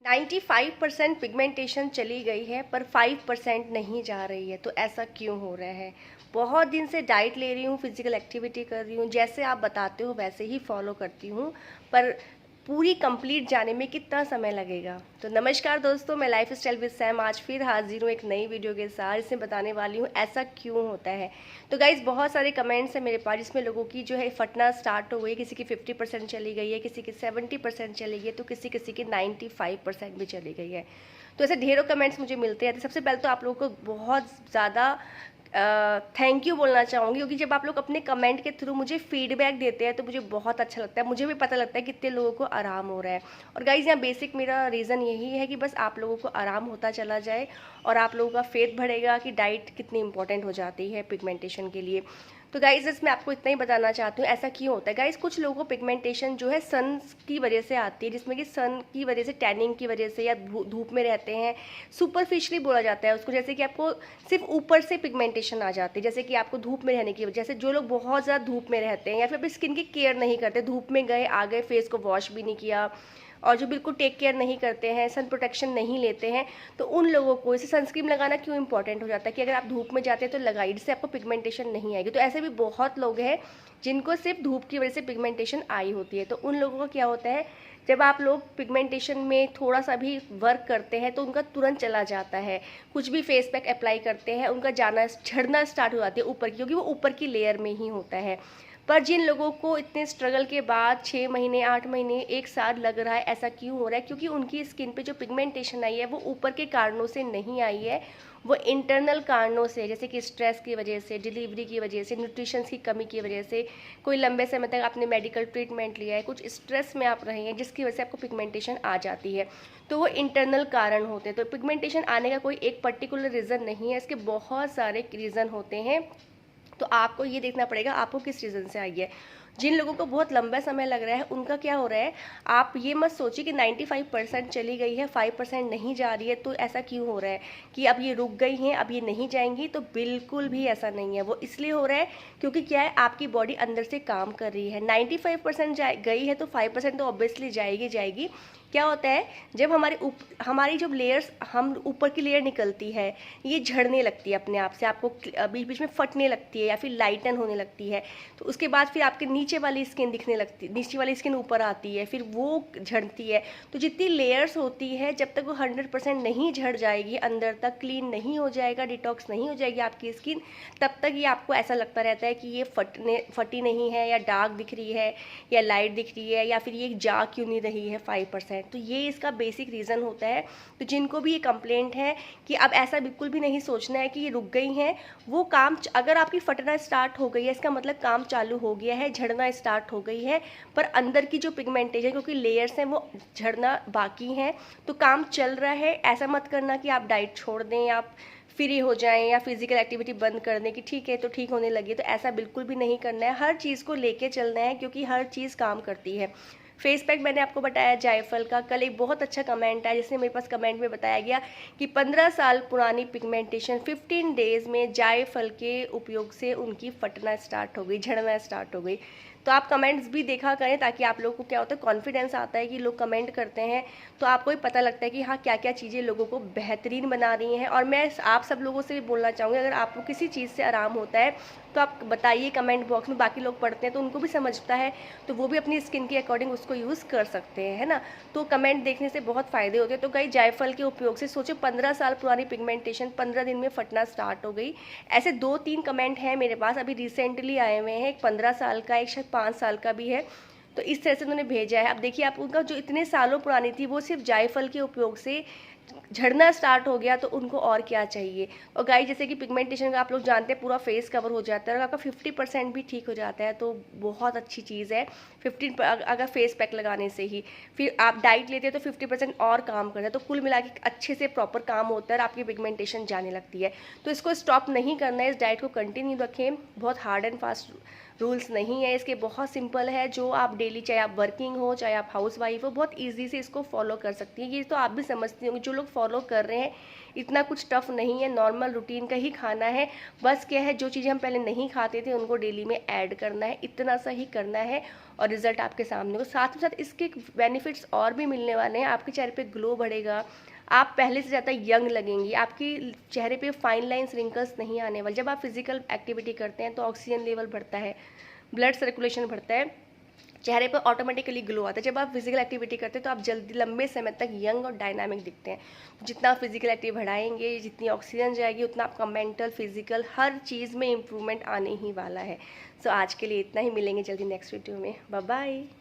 95% pigmentation चली गई है पर 5% नहीं जा रही है। तो ऐसा क्यों हो रहा है? बहुत दिन से डाइट ले रही हूँ, फिजिकल एक्टिविटी कर रही हूँ, जैसे आप बताते हो वैसे ही फॉलो करती हूँ, पर पूरी कंप्लीट जाने में कितना समय लगेगा? तो नमस्कार दोस्तों, मैं लाइफ स्टाइल विद सैम आज फिर हाजिर हूँ एक नई वीडियो के साथ। इसमें बताने वाली हूँ ऐसा क्यों होता है। तो गाइज़, बहुत सारे कमेंट्स हैं मेरे पास जिसमें लोगों की जो है फटना स्टार्ट हो गई। किसी की 50% चली गई है, किसी की 70% चली गई है, तो किसी किसी की 95% भी चली गई है। तो ऐसे ढेरों कमेंट्स मुझे मिलते हैं। तो सबसे पहले तो आप लोगों को बहुत ज़्यादा थैंक यू बोलना चाहूँगी, क्योंकि जब आप लोग अपने कमेंट के थ्रू मुझे फीडबैक देते हैं तो मुझे बहुत अच्छा लगता है। मुझे भी पता लगता है कितने लोगों को आराम हो रहा है। और गाइज़, यहाँ बेसिक मेरा रीज़न यही है कि बस आप लोगों को आराम होता चला जाए और आप लोगों का फेथ बढ़ेगा कि डाइट कितनी इंपॉर्टेंट हो जाती है पिगमेंटेशन के लिए। तो गाइज़, इसमें आपको इतना ही बताना चाहती हूँ ऐसा क्यों होता है। गाइज़, कुछ लोगों को पिगमेंटेशन जो है सन की वजह से आती है, जिसमें कि सन की वजह से, टैनिंग की वजह से, या धूप में रहते हैं। सुपरफिशली बोला जाता है उसको, जैसे कि आपको सिर्फ ऊपर से पिगमेंटेशन आ जाती है, जैसे कि आपको धूप में रहने की वजह से। जो लोग बहुत ज़्यादा धूप में रहते हैं या फिर अपनी स्किन की केयर नहीं करते, धूप में गए आ गए, फेस को वॉश भी नहीं किया, और जो बिल्कुल टेक केयर नहीं करते हैं, सन प्रोटेक्शन नहीं लेते हैं, तो उन लोगों को इसे सनस्क्रीन लगाना क्यों इंपॉर्टेंट हो जाता है कि अगर आप धूप में जाते हैं तो लगाइए, जिससे आपको पिगमेंटेशन नहीं आएगी। तो ऐसे भी बहुत लोग हैं जिनको सिर्फ धूप की वजह से पिगमेंटेशन आई होती है। तो उन लोगों का क्या होता है, जब आप लोग पिगमेंटेशन में थोड़ा सा भी वर्क करते हैं तो उनका तुरंत चला जाता है। कुछ भी फेस पैक अप्लाई करते हैं, उनका जाना झड़ना स्टार्ट हो जाती है ऊपर की, क्योंकि वो ऊपर की लेयर में ही होता है। पर जिन लोगों को इतने स्ट्रगल के बाद 6 महीने, 8 महीने, 1 साल लग रहा है, ऐसा क्यों हो रहा है? क्योंकि उनकी स्किन पे जो पिगमेंटेशन आई है वो ऊपर के कारणों से नहीं आई है, वो इंटरनल कारणों से, जैसे कि स्ट्रेस की वजह से, डिलीवरी की वजह से, न्यूट्रिशन की कमी की वजह से, कोई लंबे समय तक आपने मेडिकल ट्रीटमेंट लिया है, कुछ स्ट्रेस में आप रहे हैं जिसकी वजह से आपको पिगमेंटेशन आ जाती है। तो वो इंटरनल कारण होते हैं। तो पिगमेंटेशन आने का कोई एक पर्टिकुलर रीज़न नहीं है, इसके बहुत सारे रीज़न होते हैं। तो आपको ये देखना पड़ेगा आपको किस रीज़न से आई है। जिन लोगों को बहुत लंबा समय लग रहा है उनका क्या हो रहा है, आप ये मत सोचिए कि 95% चली गई है, 5% नहीं जा रही है, तो ऐसा क्यों हो रहा है कि अब ये रुक गई हैं, अब ये नहीं जाएंगी। तो बिल्कुल भी ऐसा नहीं है। वो इसलिए हो रहा है क्योंकि क्या है, आपकी बॉडी अंदर से काम कर रही है। 95% गई है तो 5% तो ऑब्वियसली जाएगी जाएगी। क्या होता है, जब हमारी जब लेयर्स, हम ऊपर की लेयर निकलती है, ये झड़ने लगती है अपने आप से, आपको बीच बीच में फटने लगती है या फिर लाइटन होने लगती है। तो उसके बाद फिर आपके नीचे वाली स्किन दिखने लगती है, नीचे वाली स्किन ऊपर आती है, फिर वो झड़ती है। तो जितनी लेयर्स होती है, जब तक वो 100% नहीं झड़ जाएगी, अंदर तक क्लीन नहीं हो जाएगा, डिटॉक्स नहीं हो जाएगी आपकी स्किन, तब तक ये आपको ऐसा लगता रहता है कि ये फटी नहीं है, या डार्क दिख रही है, या लाइट दिख रही है, या फिर ये जा क्यों नहीं रही है 5%। तो ये इसका बेसिक रीज़न होता है। तो जिनको भी ये कंप्लेंट है कि अब ऐसा बिल्कुल भी नहीं सोचना है कि ये रुक गई हैं, वो काम, अगर आपकी फटना स्टार्ट हो गई है इसका मतलब काम चालू हो गया है, झड़ना स्टार्ट हो गई है। पर अंदर की जो पिगमेंटेशन, क्योंकि लेयर्स हैं, वो झड़ना बाकी हैं, तो काम चल रहा है। ऐसा मत करना कि आप डाइट छोड़ दें, आप फ्री हो जाएं, या फिजिकल एक्टिविटी बंद कर दें कि ठीक है तो ठीक होने लगी। तो ऐसा बिल्कुल भी नहीं करना है। हर चीज़ को लेके चलना है, क्योंकि हर चीज़ काम करती है। फेस पैक मैंने आपको बताया जायफल का। कल एक बहुत अच्छा कमेंट आया जिसने मेरे पास कमेंट में बताया गया कि 15 साल पुरानी पिगमेंटेशन 15 डेज़ में जायफल के उपयोग से उनकी फटना स्टार्ट हो गई, झड़ना स्टार्ट हो गई। तो आप कमेंट्स भी देखा करें, ताकि आप लोगों को क्या होता है, कॉन्फिडेंस आता है कि लोग कमेंट करते हैं तो आपको भी पता लगता है कि हाँ, क्या क्या चीज़ें लोगों को बेहतरीन बना रही हैं। और मैं आप सब लोगों से भी बोलना चाहूँगी, अगर आपको किसी चीज़ से आराम होता है तो आप बताइए कमेंट बॉक्स में। बाकी लोग पढ़ते हैं तो उनको भी समझता है, तो वो भी अपनी स्किन के अकॉर्डिंग उसको यूज़ कर सकते हैं, है ना। तो कमेंट देखने से बहुत फ़ायदे होते हैं। तो कई जायफल के उपयोग से सोचो 15 साल पुरानी पिगमेंटेशन 15 दिन में फटना स्टार्ट हो गई। ऐसे 2-3 कमेंट हैं मेरे पास, अभी रिसेंटली आए हुए हैं। एक 15 साल का, एक शायद 5 साल का भी है। तो इस तरह से उन्होंने भेजा है। अब देखिए, आप उनका जो इतने सालों पुरानी थी वो सिर्फ जायफल के उपयोग से झड़ना स्टार्ट हो गया, तो उनको और क्या चाहिए। और गाइस, जैसे कि पिगमेंटेशन का आप लोग जानते हैं पूरा फेस कवर हो जाता है, और आपका 50% भी ठीक हो जाता है, तो बहुत अच्छी चीज़ है 15 अगर फेस पैक लगाने से ही। फिर आप डाइट लेते हैं तो 50% और काम करता है, तो कुल मिला के अच्छे से प्रॉपर काम होता है और आपकी पिगमेंटेशन जाने लगती है। तो इसको स्टॉप नहीं करना है, इस डाइट को कंटिन्यू रखें, बहुत हार्ड एंड फास्ट रूल्स नहीं है इसके, बहुत सिंपल है। जो आप डेली, चाहे आप वर्किंग हो चाहे आप हाउस वाइफ हो, बहुत ईजी से इसको फॉलो कर सकती हैं। ये तो आप भी समझती होंगी, जो लोग फॉलो कर रहे हैं इतना कुछ टफ नहीं है, नॉर्मल रूटीन का ही खाना है। बस क्या है, जो चीज़ें हम पहले नहीं खाते थे उनको डेली में ऐड करना है, इतना सा ही करना है और रिजल्ट आपके सामने हो। साथ ही साथ इसके बेनिफिट्स और भी मिलने वाले हैं। आपके चेहरे पे ग्लो बढ़ेगा, आप पहले से ज़्यादा यंग लगेंगी, आपकी चेहरे पे फाइन लाइंस, रिंकल्स नहीं आने वाले। जब आप फिजिकल एक्टिविटी करते हैं तो ऑक्सीजन लेवल बढ़ता है, ब्लड सर्कुलेशन बढ़ता है, चेहरे पर ऑटोमेटिकली ग्लो आता है। जब आप फिजिकल एक्टिविटी करते हैं तो आप जल्दी लंबे समय तक यंग और डायनामिक दिखते हैं। जितना आप फिजिकल एक्टिविटी बढ़ाएंगे, जितनी ऑक्सीजन जाएगी, उतना आपका मेंटल, फिजिकल हर चीज़ में इम्प्रूवमेंट आने ही वाला है। सो आज के लिए इतना ही, मिलेंगे जल्दी नेक्स्ट वीडियो में। Bye bye.